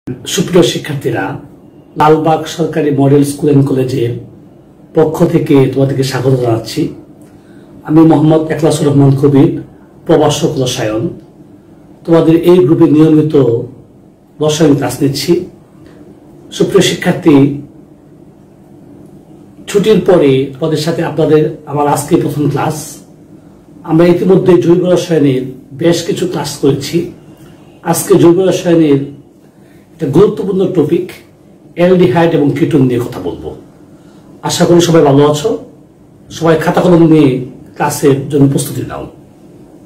সুপ্রিয় শিক্ষার্থীরা, লালবাগ সরকারি মডেল স্কুল এন্ড কলেজের পক্ষ থেকে তোমাদেরকে স্বাগত জানাচ্ছি। আমি মোহাম্মদ একলাসুর রহমান কবির, প্রভাষক রসায়ন। তোমাদের এই গ্রুপে নিয়মিত রসায়ন ক্লাস নিচ্ছি। সুপ্রিয় শিক্ষার্থী, ছুটির পরে তোমাদের সাথে আমার আজকে প্রথম ক্লাস। আমরা ইতিমধ্যে জৈব রসায়নের বেশ কিছু ক্লাস করেছি। আজকে জৈব রসায়নের একটা গুরুত্বপূর্ণ টপিক অ্যালডিহাইড এবং কিটোন নিয়ে কথা বলবো। আশা করি সবাই ভালো আছো। সবাই খাতা কলম নিয়ে ক্লাসের জন্য প্রস্তুতি নাও।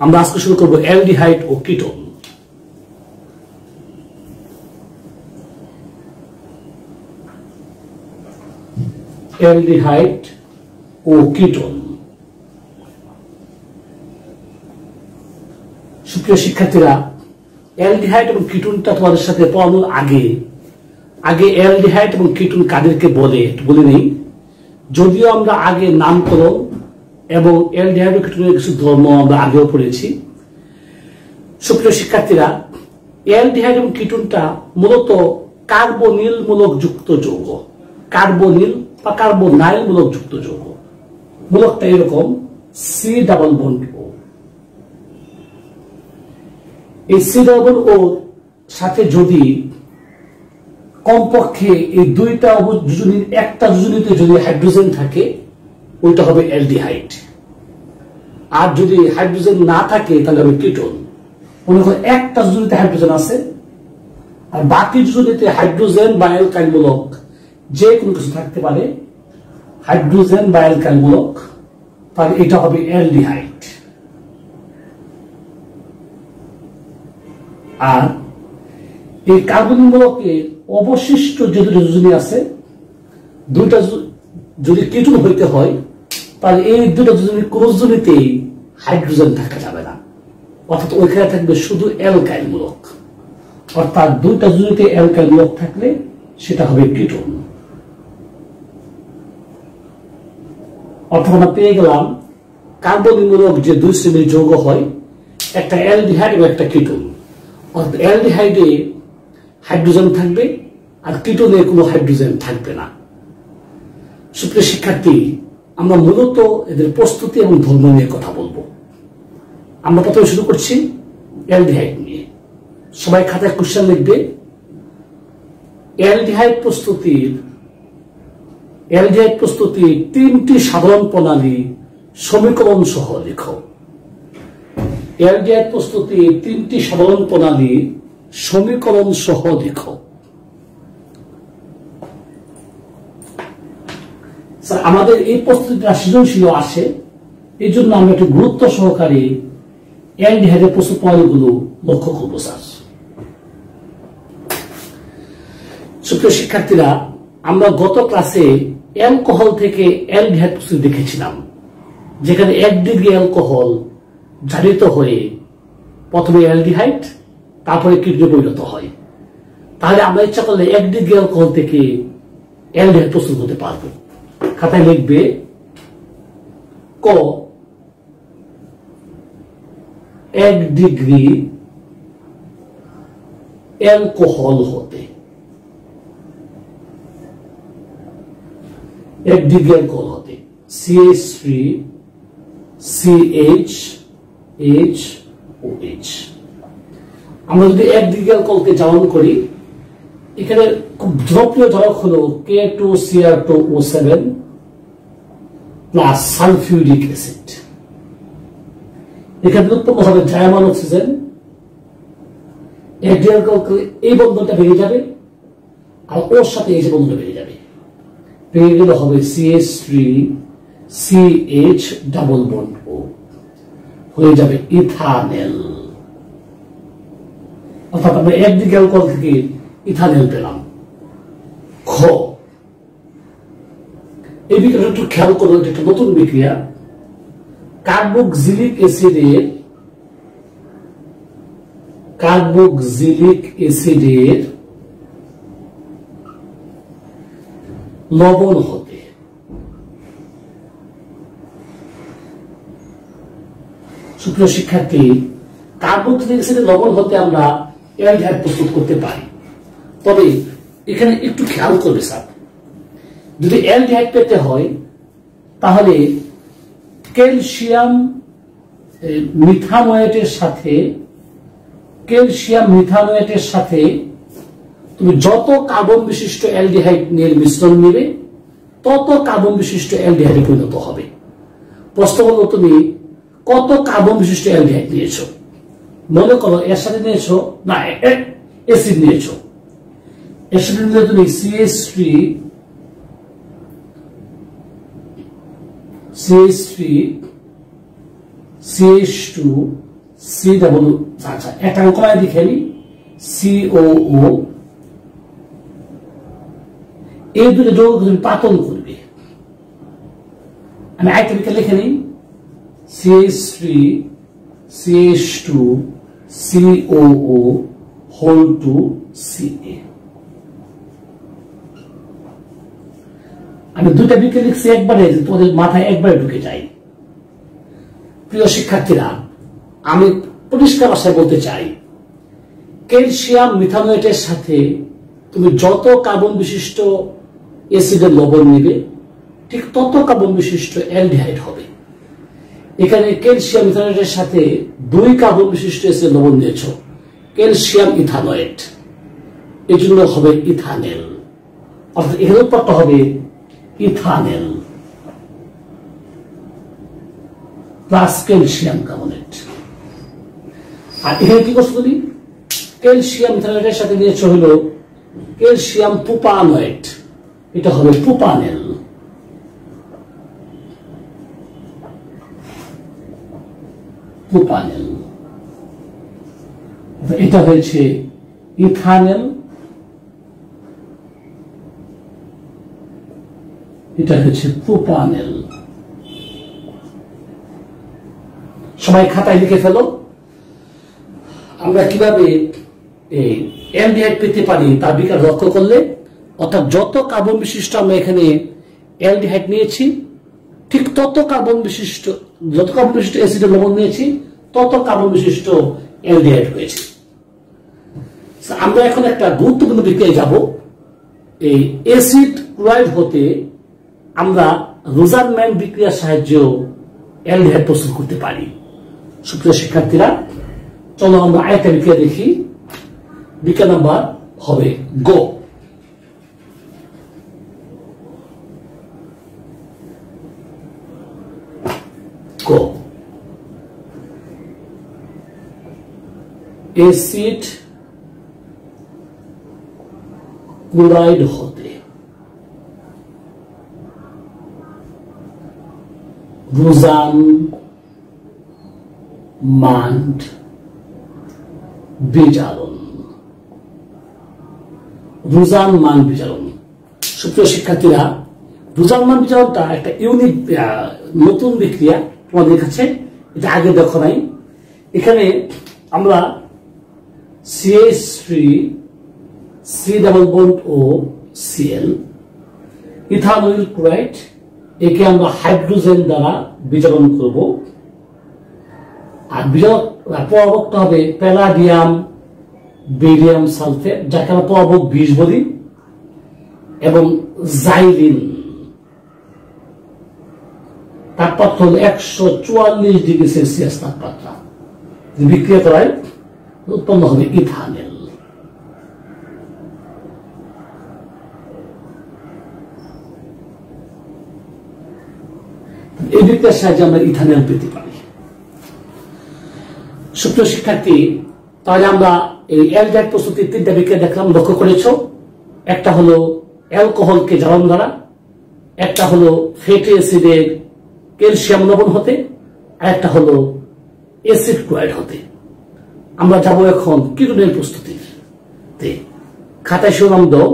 আমরা আজকে শুরু করবো অ্যালডিহাইড ও কিটোন। অ্যালডিহাইড ও কিটোন। সুপ্রিয় শিক্ষার্থীরা, অ্যালডিহাইড এবং কিটোনটা তোমাদের সাথে পড়ানোর আগে অ্যালডিহাইড এবং কিটোন কাদেরকে বলে বলে নেই। যদিও আমরা আগে নামকরণ এবং অ্যালডিহাইড ও কিটোনের কিছু ধর্ম আমরা আগেও পড়েছি। সুপ্রিয় শিক্ষার্থীরা, অ্যালডিহাইড এবং কিটোনটা মূলত কার্বনিল মূলক যুক্ত যৌগ। কার্বনিল বা কার্বোনাইল মূলক যুক্ত যৌগ। মূলকটা এরকম সি ডাবল বন্ড ও। এই সি ডাবল ও সাথে যদি কমপক্ষে এই দুইটা যোজনীর একটা যোজনীতে যদি হাইড্রোজেন থাকে, ওইটা হবে অ্যালডিহাইড। আর যদি হাইড্রোজেন না থাকে তাহলে হবে কিটোন। মনে করো একটা যোজনীতে হাইড্রোজেন আছে আর বাকি যোজনীতে হাইড্রোজেন বা অ্যালকাইল মূলক যে কোনো কিছু থাকতে পারে, হাইড্রোজেন বা অ্যালকাইল মূলক, তাহলে এটা হবে অ্যালডিহাইড। আর এই কার্বন মূলকের অবশিষ্ট যে দুটো যোজনী আছে, দুইটা যদি কিটোন হইতে হয় তাহলে এই দুটো যোজনীর কোন যোজনীতেই হাইড্রোজেন থাকা যাবে না, অর্থাৎ ওইখানে থাকবে শুধু অ্যালকাইল মূলক। অর্থাৎ দুইটা যোজনীতে অ্যালকাইল মূলক থাকলে সেটা হবে কিটোন। অর্থাৎ আমরা পেয়ে গেলাম কার্বনিমূলক যে দুই শ্রেণীর যৌগ হয়, একটা অ্যালডিহাইড এবং একটা কিটোন। অর্থাৎ অ্যালডিহাইডে হাইড্রোজেন থাকবে আর কিটোনে কোনো হাইড্রোজেন থাকবে না। সুপ্রিয় শিক্ষার্থী, আমরা মূলত এদের প্রস্তুতি এবং ধর্ম নিয়ে কথা বলবো। আমরা প্রথমে শুরু করছি অ্যালডিহাইড নিয়ে। সবাই খাতায় কোশ্চেন লিখবে। অ্যালডিহাইড প্রস্তুতির তিনটি সাধারণ প্রণালী সমীকরণ সহ লেখো। অ্যালডিহাইড প্রস্তুতির তিনটি সাধারণ প্রণালী সমীকরণ সহ লেখো। আমাদের এই প্রস্তুতিটা সৃজনশীল আসে, এই জন্য আমরা একটু গুরুত্ব সহকারে অ্যালডিহাইডের প্রস্তুত প্রণালীগুলো লক্ষ্য করবো। স্যার, সুপ্রিয় শিক্ষার্থীরা, আমরা গত ক্লাসে অ্যালকোহল থেকে অ্যালডিহাইড প্রস্তুতি দেখেছিলাম, যেখানে 1 ডিগ্রি অ্যালকোহল জারিত হয়ে প্রথমে অ্যালডিহাইড তারপরে কিটোনে পরিণত হয়। তাহলে আমরা ইচ্ছা করলে 1 ডিগ্রি অ্যালকোহল থেকে অ্যালডিহাইড প্রস্তুত করতে পারবো। খাতায় লিখবে ক 1 ডিগ্রি অ্যালকোহল হতে, 1 ডিগ্রি অ্যালকোহল হতে CH3 CH আমরা যদি 1 ডিগ্রি অ্যালকোহলকে জ্বালানি করি, এখানে খুব জনপ্রিয় জ্বালক হলো K2Cr2O7 প্লাস সালফিউরিক অ্যাসিড। এখানে উৎপন্ন হবে জায়মান অক্সিজেন। 1 ডিগ্রি অ্যালকোহল এই বন্ধনটা ভেঙে যাবে আর ওর সাথে এই যে বন্ধনটা ভেঙে যাবে, ভেঙে গেলে হবে CH3 CH double bond O, হয়ে যাবে ইথানেল। অর্থাৎ আমরা 1 ডিগ্রি অ্যালকোহল থেকে ইথানেল পেলাম। খ এই বিক্রিয়াটা একটু খেয়াল করো, এটা একটা নতুন বিক্রিয়া। কার্বক্সিলিক অ্যাসিডের লবণ হতে, সুপ্রিয় শিক্ষার্থী, কার্বক্সিলিক অ্যাসিডের লবণ হতে আমরা অ্যালডিহাইড প্রস্তুত করতে পারি। তবে এখানে একটু খেয়াল করবে স্যার, যদি অ্যালডিহাইড পেতে হয় তাহলে ক্যালসিয়াম মিথানোয়েটের সাথে তুমি যত কার্বন বিশিষ্ট অ্যালডিহাইড এর মিশ্রণ নেবে তত কার্বন বিশিষ্ট অ্যালডিহাইডে পরিণত হবে। প্রশ্ন হলো তুমি কত কার্বন বিশিষ্ট অ্যালডিহাইড নিয়েছো? মনে করো এর সাথে নিয়েছো না অ্যাসিড নিয়েছো, এর সাথে নিলে তুমি CH3 CH2 C ডাবল, আচ্ছা একটা কমায় দেখে নি, COO, এই দুটো যৌগ তুমি পাতন করবে। আমি আরেকটা লিখে নিই, CH3 CH2 COO whole to CA। আমি দুটা বিক্রিয়া লিখছি একবারে, তোমাদের মাথায় একবারে ঢুকে যায়। প্রিয় শিক্ষার্থীরা, আমি পরিষ্কার ভাষায় বলতে চাই, ক্যালসিয়াম মিথানোয়েটের সাথে তুমি যত কার্বন বিশিষ্ট অ্যাসিডের লবণ নেবে ঠিক তত কার্বন বিশিষ্ট অ্যালডিহাইড হবে। এখানে ক্যালসিয়াম মিথানোয়েটের সাথে 2 কার্বন বিশিষ্ট অ্যাসিডের লবণ নিয়েছ, ক্যালসিয়াম ইথানোয়েট, এই জন্য হবে ইথানেল, অর্থাৎ এখানে উৎপাদন হবে ইথানেল প্লাস ক্যালসিয়াম কার্বনেট। আর এখানে কি করছো তুমি? ক্যালসিয়াম ইথানোয়েটের সাথে নিয়েছো হলো ক্যালসিয়াম প্রোপানোয়েট, এটা হবে প্রোপানেল। এটা হয়েছে ইথানেল, এটা হচ্ছে প্রোপানেল। সবাই খাতায় লিখে ফেলো। আমরা কিভাবে এই অ্যালডিহাইড পেতে পারি তার বিকাশ লক্ষ্য করলে, অর্থাৎ যত কার্বন বিশিষ্ট আমরা এখানে অ্যালডিহাইড নিয়েছি ঠিক তত কার্বন বিশিষ্ট অ্যাসিডের লবণ নিয়েছি তত কার্বন বিশিষ্ট অ্যালডিহাইড হয়েছে। আমরা এখন একটা গুরুত্বপূর্ণ বিক্রিয়ায় যাব। এই অ্যাসিড ক্লোরাইড হতে আমরা রোজারম্যান বিক্রিয়ার সাহায্যে অ্যালডিহাইড প্রস্তুত করতে পারি। সুপ্রিয় শিক্ষার্থীরা, চলো আমরা আরেকটা বিক্রিয়া দেখি। বিক্রিয়া নাম্বার হবে গো। অ্যাসিড ক্লোরাইড হতে রোজারম্যান বিজারণ। সুপ্রিয় শিক্ষার্থীরা, রোজারম্যান বিজারণটা একটা ইউনিক নতুন বিক্রিয়া তোমাদের কাছে, এটা আগে দেখো নাই। এখানে আমরা CH3 C ডাবল বন্ড ও Cl ইথানল ক্লোরাইড, একে আমরা হাইড্রোজেন দ্বারা বিজারণ করব। আর প্রভাবকটা হবে প্যালাডিয়াম বেরিয়াম সালফেট, যাকে আমরা প্রভাবক 20 বলি, এবং জাইলিন। তাপমাত্রা হল 144 ডিগ্রি সেলসিয়াস তাপমাত্রা। বিক্রিয়া করায় উৎপন্ন হবে ইথানেল। এই বিক্রিয়ার সাহায্যে আমরা ইথানেল পেতে পারি। সুপ্রিয় শিক্ষার্থী, তাহলে আমরা এই অ্যালডিহাইড প্রস্তুতির 3টা বিক্রিয়া দেখলাম, লক্ষ্য করেছ। একটা হলো অ্যালকোহলকে জ্বালানো দ্বারা, একটা হলো ফ্যাটি অ্যাসিডের ক্যালসিয়াম লবণ হতে, আর একটা হলো অ্যাসিড ক্লোরাইড হতে। আমরা যাব এখন কিটোনের প্রস্তুতিতে। খাতায় শিরোনাম দাও,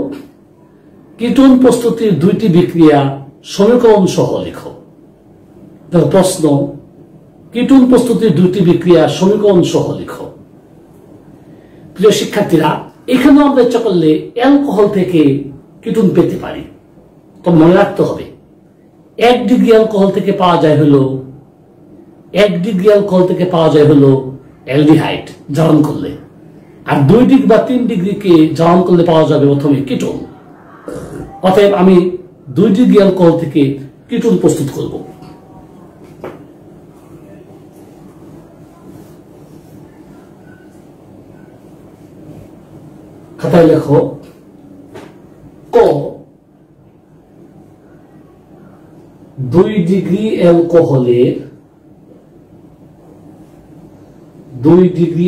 কিটোন প্রস্তুতির 2টি বিক্রিয়া সমীকরণ সহ লেখো। প্রশ্ন, কিটোন প্রস্তুতির 2টি বিক্রিয়া সমীকরণ সহ লেখো। প্রিয় শিক্ষার্থীরা, এখানেও আমরা ইচ্ছা করলে অ্যালকোহল থেকে কিটোন পেতে পারি। তো মনে রাখতে হবে 1 ডিগ্রি অ্যালকোহল থেকে পাওয়া যায় হলো অ্যালডিহাইড জ্বালন করলে। আর 2 ডিগ্রি বা 3 ডিগ্রিকে জারণ করলে পাওয়া যাবে প্রথমে কিটোন। অতএব আমি 2 ডিগ্রি অ্যালকোহল থেকে কিটোন প্রস্তুত করব। খাতায় লেখো ক 2 ডিগ্রি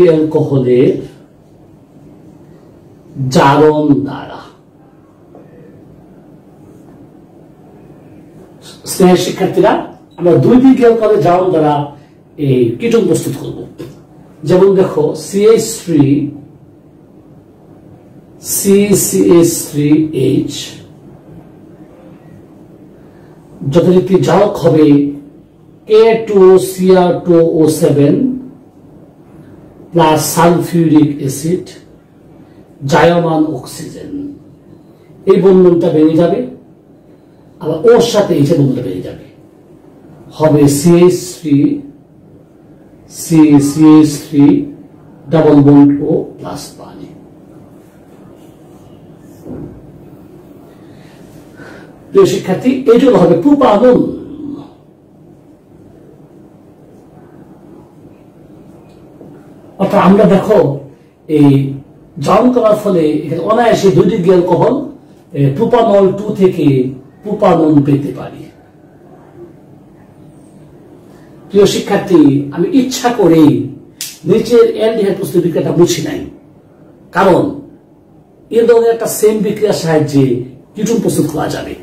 অ্যালকোহলের জারণ দ্বারা। স্নেহের শিক্ষার্থীরা, আমরা 2 ডিগ্রি অ্যালকোহলের জারণ দ্বারা এই কিটোন প্রস্তুত করব। যেমন দেখো CH3H যথারীতি জারক হবে K2Cr2O7 প্লাস সালফিউরিক অ্যাসিড জায়মান অক্সিজেন। এই বন্ধনটা বেড়ে যাবে, আবার ওর সাথে এই যে বন্ধনটা বেড়ে যাবে, হবে CH3 ডাবল বন্ড ও প্লাস পানি। প্রিয় শিক্ষার্থী, এই জন্য হবে প্রোপানল। অর্থাৎ আমরা দেখো এই জারণ করার ফলে এখানে অনায়াসে 2 ডিগ্রি অ্যালকোহল প্রোপানল 2 থেকে প্রোপানল পেতে পারি। প্রিয় শিক্ষার্থী, আমি ইচ্ছা করে নিচের অ্যালডিহাইড প্রস্তুত বিক্রিয়াটা মুছি নাই, কারণ এর ধরনের একটা সেম বিক্রিয়ার সাহায্যে কিটোন প্রস্তুত করা যাবে।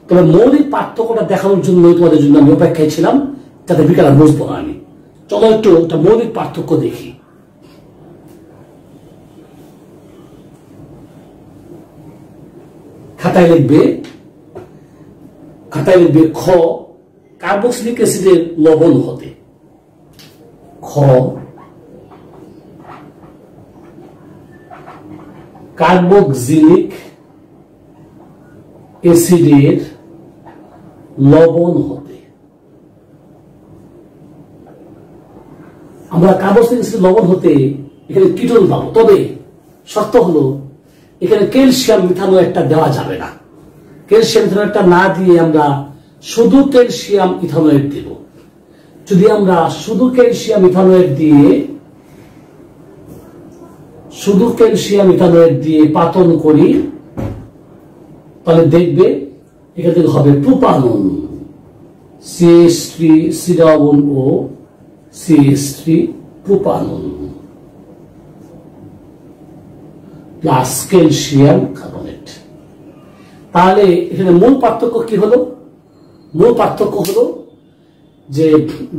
তবে মৌলিক পার্থক্যটা দেখানোর জন্য তোমাদের জন্য আমি অপেক্ষায় ছিলাম, যাতে বিক্রিয়াটা বুঝবো না আমি। চলো একটু একটা মৌলিক পার্থক্য দেখি। খাতায় লিখবে খ কার্বক্সিলিক অ্যাসিডের লবণ হতে। খ কার্বক্সিলিক অ্যাসিডের লবণ হতে। আমরা কার্বক্সিলিক অ্যাসিড লবণ হতে এখানে কিটোন পাবো, তবে শর্ত হলো এখানে ক্যালসিয়াম মিথানোয়েটটা দেওয়া যাবে না। ক্যালসিয়াম মিথানোয়েটটা না দিয়ে আমরা শুধু ক্যালসিয়াম ইথানোয়েট দেব। যদি আমরা শুধু ক্যালসিয়াম ইথানোয়েট দিয়ে পাতন করি, তাহলে দেখবে এখান থেকে হবে propanol CH3COO CH3 propanol plus calcium carbonate. তাহলে এখানে মূল পার্থক্য কি হলো? মূল পার্থক্য হলো যে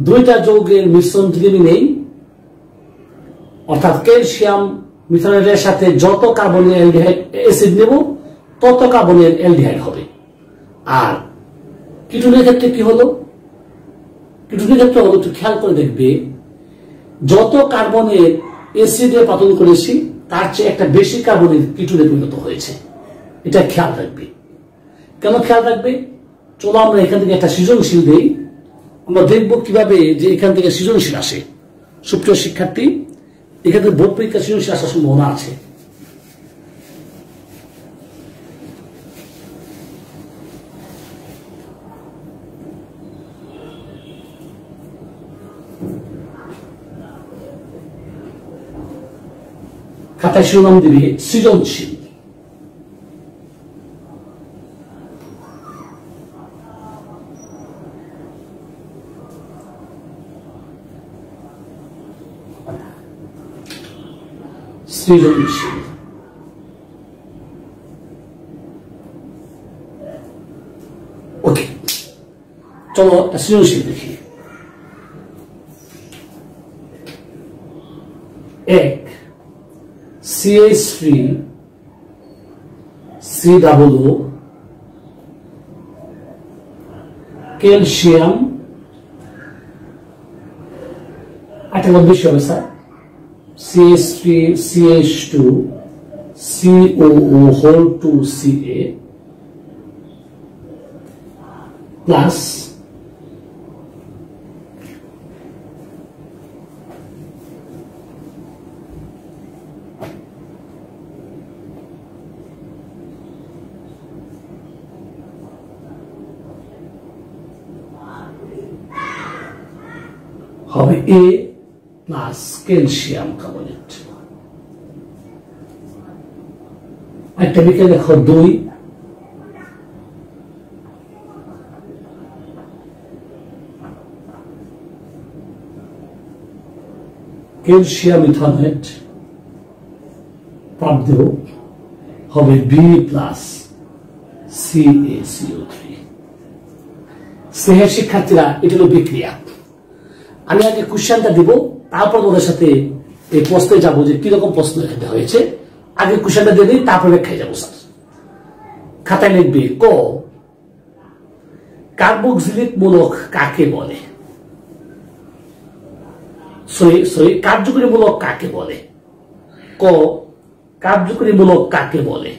দুইটা যৌগের মিশ্রণ যদি আমি নেই, অর্থাৎ ক্যালসিয়াম মিথানোয়েটের সাথে যত কার্বনের অ্যালডিহাইড অ্যাসিড নেব তত কার্বনের অ্যালডিহাইড হবে। আর কিটোনের ক্ষেত্রে কি হলো? কিটোনের ক্ষেত্রে হলো, একটু খেয়াল করে দেখবে, যত কার্বনের অ্যাসিডে পাতন করেছি তার চেয়ে একটা বেশি কার্বনের কিটোনে পরিণত হয়েছে। এটা খেয়াল রাখবে। কেন খেয়াল রাখবে? চলো আমরা এখান থেকে একটা সৃজনশীল দেই, আমরা দেখব কিভাবে যে এখান থেকে সৃজনশীল আসে। সুপ্রিয় শিক্ষার্থী, এখান থেকে বোর্ড পরীক্ষা সৃজনশীল আসার সম্ভাবনা আছে। খাতায় শিরোনাম দিবে সৃজনশীল। সৃজনশীল ওকে, চলো একটা সৃজনশীল দেখি। এক CH3 COO ক্যালসিয়াম, একটা বেশি হবে sir, CH3 CH2 COO whole 2Ca plus হবে A প্লাস ক্যালসিয়াম কার্বনেট। একটা বিক্রিয়া দেখো 2, ক্যালসিয়াম ইথানয়েট পাপ দেব হবে B প্লাস CaCO3। স্নেহের শিক্ষার্থীরা, এটা হলো বিক্রিয়া। আমি আগে কোশ্চেনটা দিব, তারপর ওদের সাথে এই প্রশ্নে যাবো যে কিরকম প্রশ্ন এখানে হয়েছে। আগে কোশ্চেনটা দিয়ে দিই, তারপর ব্যাখ্যায় যাবো। স্যার খাতায় লিখবে ক, কার্বক্সিলিক মূলক কাকে বলে? কার্যকরী মূলক কাকে বলে? ক, কার্যকরী মূলক কাকে বলে?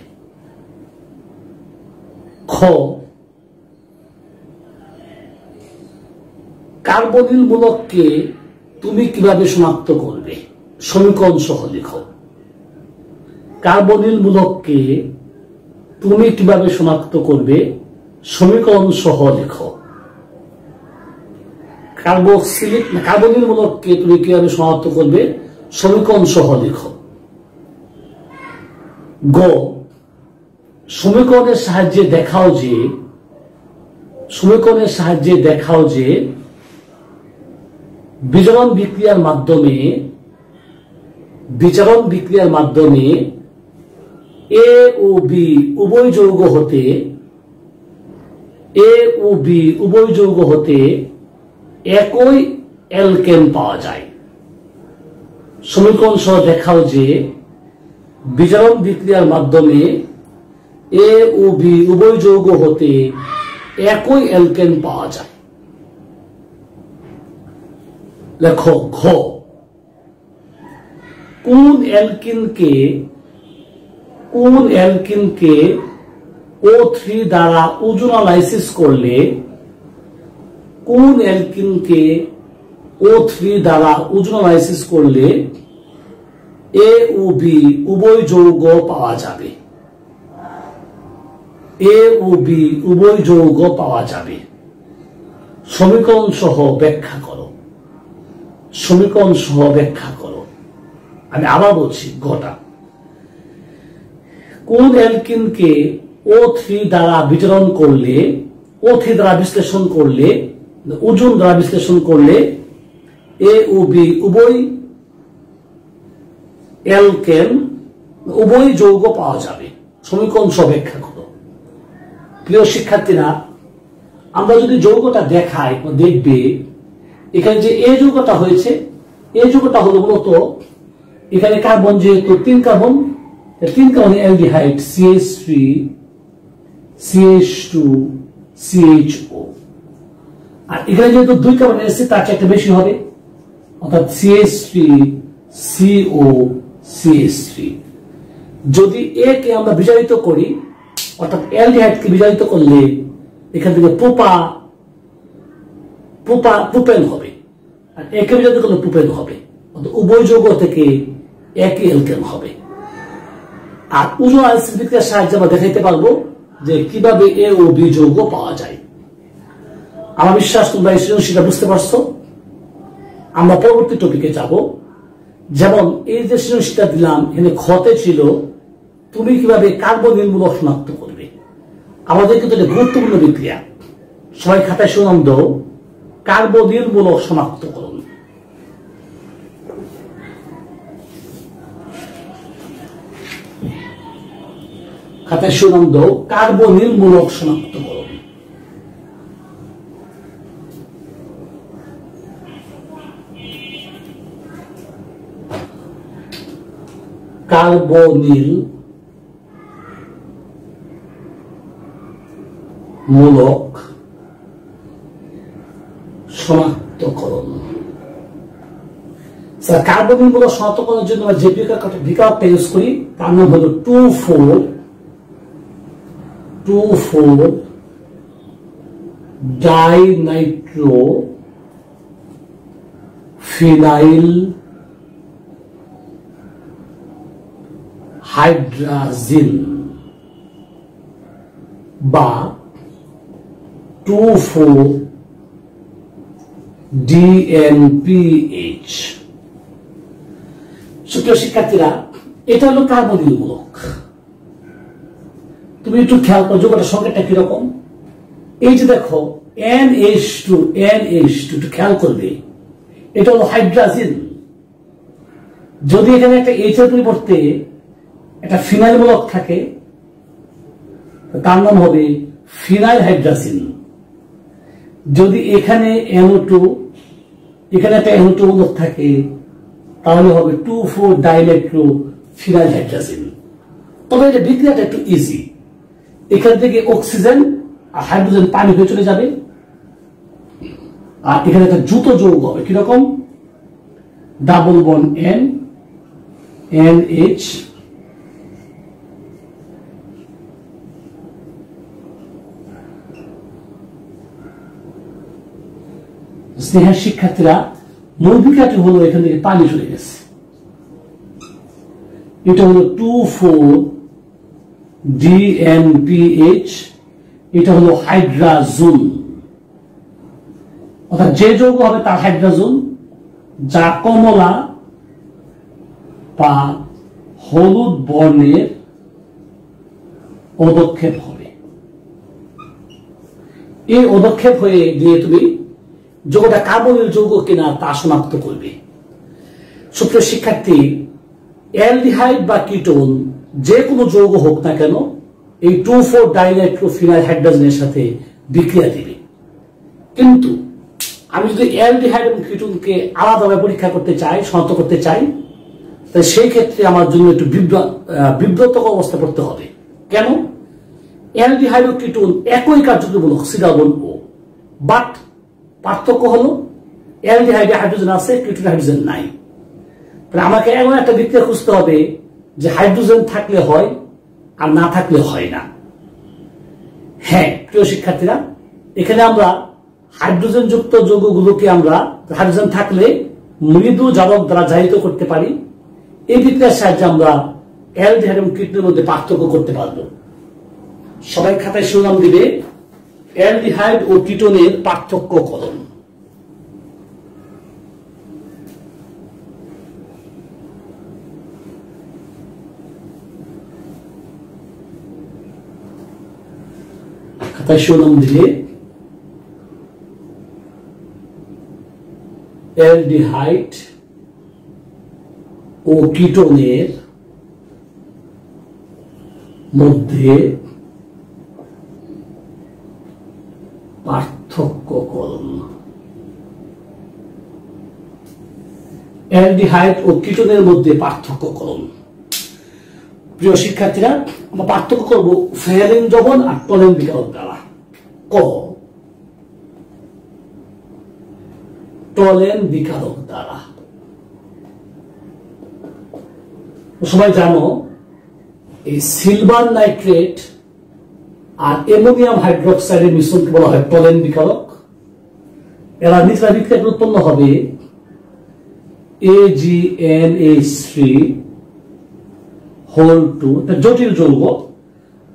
খ, কার্বনিল মূলককে তুমি কিভাবে শনাক্ত করবে? সমীকরণ সহ লিখো। কার্বনিল মূলককে তুমি কিভাবে শনাক্ত করবে? সমীকরণ সহ লিখো। কার্বনিল মূলককে তুমি কিভাবে শনাক্ত করবে? সমীকরণ সহ লিখো। গ, সমীকরণের সাহায্যে দেখাও যে বিজারণ বিক্রিয়ার মাধ্যমে A ও B উভয় যৌগ হতে একই অ্যালকেন পাওয়া যায়। সমীকরণ সহ দেখাও যে বিজারণ বিক্রিয়ার মাধ্যমে A ও B উভয় যৌগ হতে একই অ্যালকেন পাওয়া যায়। লেখো ঘ, কোন অ্যালকিনকে O3 দ্বারা ওজোনালাইসিস করলে A ও B উভয় যৌগ পাওয়া যাবে। সমীকরণ সহ ব্যাখ্যা করো। আমি আবার বলছি ঘটা, কোন অ্যালকিনকে O3 দ্বারা বিশ্লেষণ করলে ওজন দ্বারা বিশ্লেষণ করলে A ও B উভয় যৌগ পাওয়া যাবে। সমীকরণ সহ ব্যাখ্যা করো। প্রিয় শিক্ষার্থীরা, আমরা যদি যৌগটা দেখাই, দেখবে এখানে যে এই যৌগটা হয়েছে, এই যৌগটা হলো মূলত এখানে কার্বন, যেহেতু 3 carbon aldehyde CH3 CH2 CHO, আর এখানে যেহেতু 2 কার্বন এসেছে, তার চেয়ে একটা বেশি হবে, অর্থাৎ CH3 CO CH3। যদি A কে আমরা বিজারিত করি, অর্থাৎ অ্যালডিহাইডকে বিজারিত করলে এখান থেকে প্রোপেন হবে, আর একে বিজারিত করলে প্রোপেন হবে, অর্থাৎ উভয় যৌগ থেকে একই অ্যালকেন হবে। আর ওজোনালাইসিস বিক্রিয়ার সাহায্যে আমরা দেখাইতে পারবো যে কিভাবে A ও B যৌগ পাওয়া যায়। আমার বিশ্বাস তোমরা এই সৃজনশীলটা বুঝতে পারছো। আমরা পরবর্তী টপিকে যাব। যেমন এই যে সৃজনশীলটা দিলাম, এখানে খতে ছিল তুমি কিভাবে কার্বনিল মূলক শনাক্ত করবে। আমাদের কিন্তু এটা গুরুত্বপূর্ণ বিক্রিয়া। সবাই খাতায় সুনাম দাও, কার্বনিল মূলক শনাক্তকরণ। খাতায় সুনাম দাও, কার্বনিল মূলক শনাক্তকরণ। কার্বনিল মূলক শনাক্তকরণ। কার্বনিল মূলক শনাক্তকরণের জন্য আমরা যে বিকল্পটা ইউজ করি তার নাম হলো 2,4 ডাইনাইট্রো ফিনাইল হাইড্রাজিন বা 2,4 DNPH। সুপ্রিয় শিক্ষার্থীরা, এটা হলো কার্বনিল মূলক। তুমি একটু খেয়াল করো যৌগটার সংকেতটা কিরকম। এই যে দেখো NH2 একটু খেয়াল করবে, এটা হলো হাইড্রাজিন। যদি এখানে একটা H এর পরিবর্তে একটা ফিনাইল মূলক থাকে, তার নাম হবে ফিনাইল হাইড্রাজিন। যদি এখানে NO2, এখানে একটা NO2 মূলক থাকে, তাহলে হবে 2,4-ডাইইলেকট্রো ফিনাইল হাইড্রাজিন। তবে এটা বিক্রিয়াটা একটু ইজি। এখান থেকে অক্সিজেন আর হাইড্রোজেন পানি হয়ে চলে যাবে, আর এখানে একটা জুতো যৌগ হবে কিরকম, ডাবল বন্ড NH, স্নেহের শিক্ষার্থীরা, মূল বিক্রিয়াটি হলো এখান থেকে পানি চলে গেছে, এটা হলো 2,4-DNPH, এটা হলো হাইড্রাজোন। অর্থাৎ যে যৌগ হবে তার হাইড্রাজোন, যা কমলা বা হলুদ বর্ণের অদক্ষেপ হবে। এই অদক্ষেপ হয়ে গিয়ে তুমি যৌগটা কার্বনিল যৌগ কিনা তা শনাক্ত করবে। সুপ্রিয় শিক্ষার্থী, অ্যালডিহাইড বা কিটোন যে কোনো যৌগ হোক না কেন, এই 2,4-ডাইইলেকট্রো ফিনাইল হাইড্রোজেনের সাথে বিক্রিয়া দিবে। কিন্তু আমি যদি অ্যালডিহাইড এবং কিটোনকে আলাদাভাবে পরীক্ষা করতে চাই, শনাক্ত করতে চাই, তাহলে সেই ক্ষেত্রে আমার জন্য একটু বিব্রতকর অবস্থা পড়তে হবে। কেন? অ্যালডিহাইড ও কিটোন একই কার্যকরীমূলক COO, বাট পার্থক্য হলো অ্যালডিহাইডে হাইড্রোজেন আছে, কিটোনে হাইড্রোজেন নাই। আমাকে এমন একটা বিক্রিয়া খুঁজতে হবে যে হাইড্রোজেন থাকলে হয় আর না থাকলে হয় না। হ্যাঁ প্রিয় শিক্ষার্থীরা, এখানে আমরা হাইড্রোজেন যুক্ত যৌগগুলোকে আমরা হাইড্রোজেন থাকলে মৃদু জারক দ্বারা জারিত করতে পারি। এই বিক্রিয়ার সাহায্যে আমরা অ্যালডিহাইড এবং কিটোনের মধ্যে পার্থক্য করতে পারবো। সবাই খাতায় শিরোনাম দিবে, অ্যালডিহাইড ও কিটোনের পার্থক্যকরণ। খাতায় শিরোনাম দিলে অ্যালডিহাইড ও কিটোনের মধ্যে পার্থক্যকরণ। অ্যালডিহাইড ও কিটোনের মধ্যে পার্থক্যকরণ। প্রিয় শিক্ষার্থীরা, আমরা পার্থক্য করব ফেয়ারিন দ্রবণ আর টলেন বিকারক দ্বারা। টলেন বিকারক দ্বারা সবাই জানো, এই সিলভার নাইট্রেট আর অ্যামোনিয়াম হাইড্রোক্সাইডের মিশ্রণকে বলা হয় টলেন বিকারক। এরা নিজেরা বিক্রিয়া উৎপন্ন হবে AgNH3 জটিল যৌগ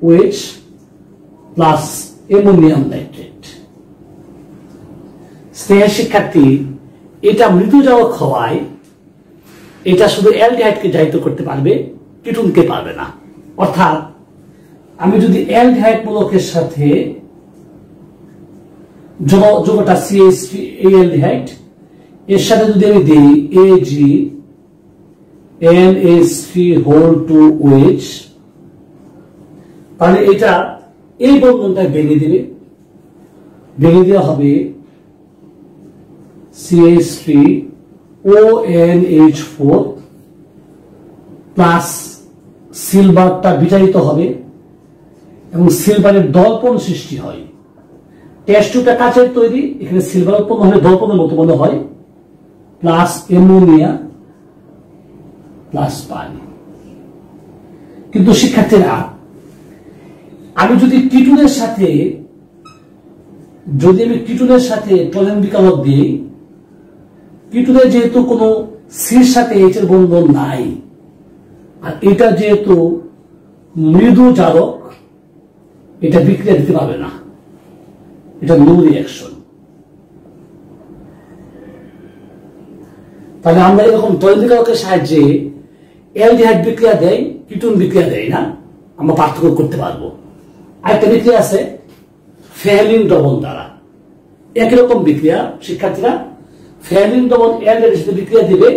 OH প্লাস অ্যামোনিয়াম নাইট্রেট। স্নেহের শিক্ষার্থী, এটা মৃদু জারক হওয়ায় এটা শুধু অ্যালডিহাইডকে জারিত করতে পারবে, কিটোনকে পারবে না। অর্থাৎ আমি যদি অ্যালডিহাইড মূলকের সাথে যৌগটা CH3 এই অ্যালডিহাইড এর সাথে যদি আমি দিই AgNH3 তাহলে এটা এই বন্ধনটা ভেঙে দিবে, ভেঙে দেওয়া হবে CH3ONH4 প্লাস সিলভারটা বিজারিত হবে এবং সিলভারের দর্পণ সৃষ্টি হয়। টেস্ট টিউবটা কাচের তৈরি, এখানে সিলভার উৎপন্ন হলে দর্পণের মতো মনে হয়, প্লাস অ্যামোনিয়া প্লাস পানি। কিন্তু শিক্ষার্থীরা, আমি যদি কিটোনের সাথে টলেন বিকারক দিই, কিটোনের যেহেতু কোনো সির সাথে এইচ এর বন্ধন নাই, আর এটা যেহেতু মৃদু জারক, এটা বিক্রিয়া দিতে পারবে না, এটা নো রিঅ্যাকশন। তাহলে আমরা এরকম তরল বিক্রিয়কের সাহায্যে অ্যালডিহাইড বিক্রিয়া দেয়, কিটোন বিক্রিয়া দেয় না, আমরা পার্থক্য করতে পারবো। আরেকটা বিক্রিয়া আছে ফেহলিন দ্রবণ দ্বারা, একই রকম বিক্রিয়া শিক্ষার্থীরা, ফেহলিন দ্রবণ অ্যালডিহাইডের সাথে বিক্রিয়া দিবে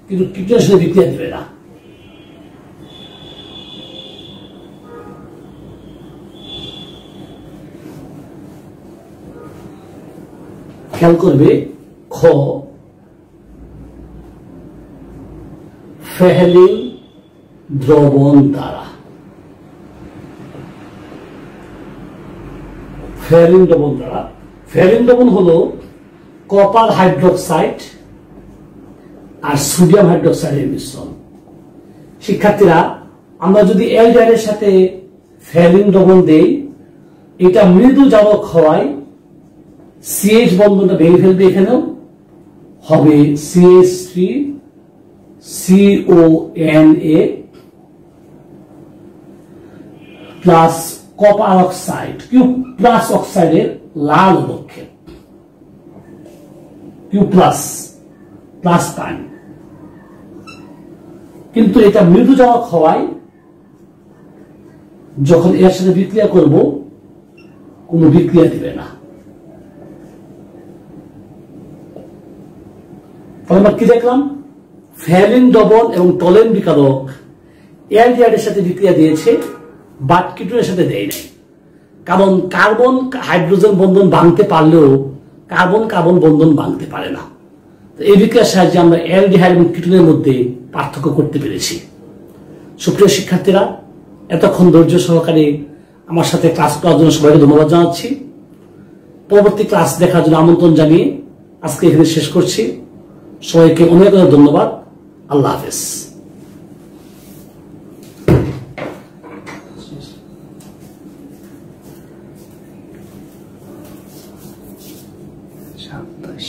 কিন্তু কিটোনের সাথে বিক্রিয়া দিবে না। খেয়াল করবে খ ফেহলিন দ্রবণ দ্বারা, ফেহলিন দ্রবণ দ্বারা, ফেহলিন দ্রবণ হলো কপার হাইড্রোক্সাইড আর সোডিয়াম হাইড্রোক্সাইডের মিশ্রণ। শিক্ষার্থীরা, আমরা যদি অ্যালডিহাইডের সাথে ফেহলিন দ্রবণ দেই, এটা মৃদু জারক হওয়ায় CH বন্ধনটা ভেঙে ফেলবে, এখানেও হবে CH3CONA plus copper oxide, Cu plus অক্সাইডের লাল অবক্ষেপ, কিউ প্লাস প্লাস পানি। কিন্তু এটা মৃদু জারক হওয়ায় যখন এর সাথে বিক্রিয়া করব কোনো বিক্রিয়া দিবে না। আমরা কি দেখলাম? ফেহলিন দ্রবণ এবং টলেন বিকারক অ্যালডিহাইডের সাথে বিক্রিয়া দিয়েছে, বাট কিটোনের সাথে দেয় নাই। কারণ কার্বন হাইড্রোজেন বন্ধন ভাঙতে পারলেও কার্বন কার্বন বন্ধন ভাঙতে পারে না। তো এই বিক্রিয়ার সাহায্যে আমরা অ্যালডিহাইড এবং কিটোনের মধ্যে পার্থক্য করতে পেরেছি। সুপ্রিয় শিক্ষার্থীরা, এতক্ষণ ধৈর্য সহকারে আমার সাথে ক্লাস করার জন্য সবাইকে ধন্যবাদ জানাচ্ছি। পরবর্তী ক্লাস দেখার জন্য আমন্ত্রণ জানিয়ে আজকে এখানে শেষ করছি। সবাইকে অনেক অনেক ধন্যবাদ। আল্লাহ হাফেজ। সাতাশ।